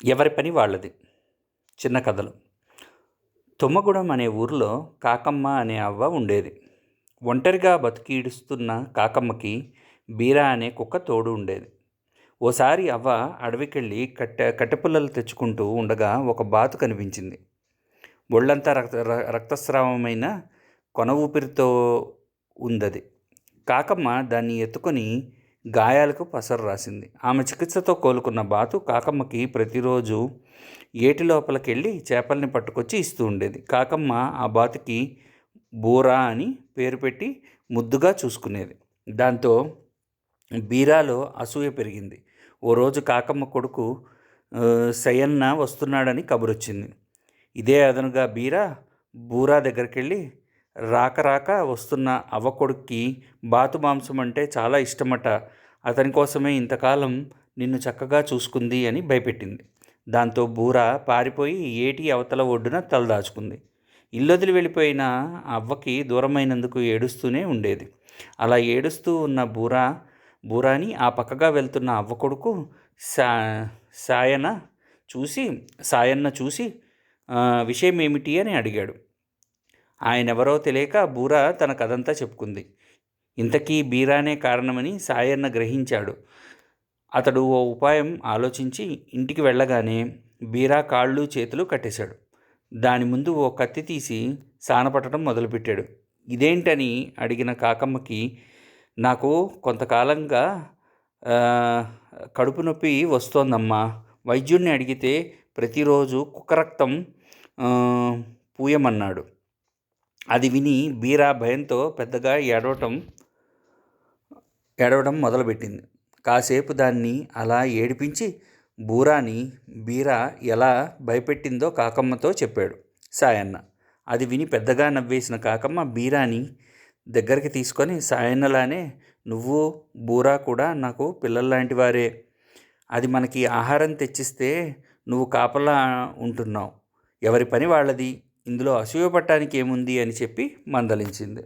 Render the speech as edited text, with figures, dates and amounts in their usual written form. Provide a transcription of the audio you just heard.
ఎవరి పని వాళ్ళది. చిన్న కథలు. తుమ్మగూడెం అనే ఊరిలో కాకమ్మ అనే అవ్వ ఉండేది. ఒంటరిగా బతికీడుస్తున్న కాకమ్మకి బీరా అనే కుక్క తోడు ఉండేది. ఓసారి అవ్వ అడవికెళ్ళి కట్టెపుల్లలు తెచ్చుకుంటూ ఉండగా ఒక బాతు కనిపించింది. ఒళ్ళంతా రక్తస్రావమైన కొన ఊపిరితో ఉందది. కాకమ్మ దాన్ని ఎత్తుకొని గాయాలకు పసరు రాసింది. ఆమె చికిత్సతో కోలుకున్న బాతు కాకమ్మకి ప్రతిరోజు ఏటి లోపలికెళ్ళి చేపల్ని పట్టుకొచ్చి ఇస్తూ ఉండేది. కాకమ్మ ఆ బాతుకి బూరా అని పేరు పెట్టి ముద్దుగా చూసుకునేది. దాంతో బీరాలో అసూయ పెరిగింది. ఓ రోజు కాకమ్మ కొడుకు సయన్న వస్తున్నాడని కబురొచ్చింది. ఇదే అదనుగా బూరా దగ్గరికి రాక రాక వస్తున్న అవ్వ కొడుక్కి బాతు మాంసం అంటే చాలా ఇష్టమట, అతని కోసమే ఇంతకాలం నిన్ను చక్కగా చూసుకుంది అని భయపెట్టింది. దాంతో బూరా పారిపోయి ఏటి అవతల ఒడ్డున తలదాచుకుంది. ఇల్లొదిలి వెళ్ళిపోయిన అవ్వకి దూరమైనందుకు ఏడుస్తూనే ఉండేది. అలా ఏడుస్తూ ఉన్న బూరాని ఆ పక్కగా వెళ్తున్న అవ్వ కొడుకు సాయన్న చూసి విషయం ఏమిటి అని అడిగాడు. ఆయనెవరో తెలియక బూరా తన కథంతా చెప్పుకుంది. ఇంతకీ బీరానే కారణమని సాయన్న గ్రహించాడు. అతడు ఓ ఉపాయం ఆలోచించి ఇంటికి వెళ్ళగానే బీరా కాళ్ళు చేతులు కట్టేశాడు. దాని ముందు ఓ కత్తి తీసి సానపట్టడం మొదలుపెట్టాడు. ఇదేంటని అడిగిన కాకమ్మకి, నాకు కొంతకాలంగా కడుపు నొప్పి వస్తోందమ్మా, వైద్యుడిని అడిగితే ప్రతిరోజు కుక్క రక్తం పూయమన్నాడు. అది విని బీరా భయంతో పెద్దగా ఏడవడం మొదలుపెట్టింది. కాసేపు దాన్ని అలా ఏడిపించి బీరా ఎలా భయపెట్టిందో కాకమ్మతో చెప్పాడు సాయన్న. అది విని పెద్దగా నవ్వేసిన కాకమ్మ బీరాని దగ్గరికి తీసుకొని, సాయన్నలానే నువ్వు బూరా కూడా నాకు పిల్లల్లాంటి వారే. అది మనకి ఆహారం తెచ్చిస్తే నువ్వు కాపలా ఉంటున్నావు. ఎవరి పని వాళ్ళది, ఇందులో అసూయ పడటానికి ఏముంది అని చెప్పి మందలించింది.